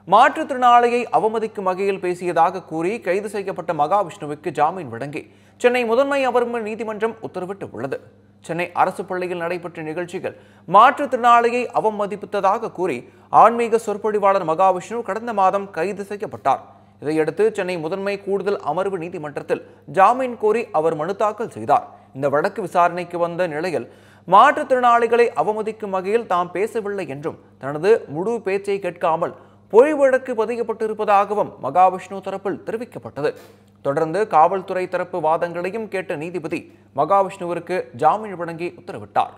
மாற்றுத்திறனாளியை அவமதிக்கும் வகையில் பேசியதாக கூறி கைது செய்யப்பட்ட மகாவிஷ்ணுவுக்கு ஜாமீன் வழங்கி சென்னை முதன்மை அமர்வு நீதிமன்றம் உத்தரவிட்டுள்ளது. சென்னை அரசு பள்ளியில் நடைபெற்ற நிகழ்ச்சியில் மாற்றுத்திறனாளியை அவமதித்ததாக கூறி ஆன்மீக சொற்பொழிவாளர் மகாவிஷ்ணு கடந்த மாதம் கைது செய்யப்பட்டார். இதையடுத்து சென்னை முதன்மை கூடுதல் அமர்வு நீதிமன்றத்தில் ஜாமீன் கோரி அவர் மனு தாக்கல் செய்தார். இந்த வழக்கு விசாரணைக்கு வந்த நிலையில் மாற்றுத்திறனாளிகளை அவமதிக்கும் வகையில் தாம் பேசவில்லை என்றும் தனது முழு பேச்சை கேட்காமல் பொய் வழக்கு பதியப்பட்டிருப்பதாகவும் மகாவிஷ்ணு தரப்பில் தெரிவிக்கப்பட்டது. தொடர்ந்து காவல்துறை தரப்பு வாதங்களையும் கேட்ட நீதிபதி மகாவிஷ்ணுவிற்கு ஜாமீன் வழங்கி உத்தரவிட்டார்.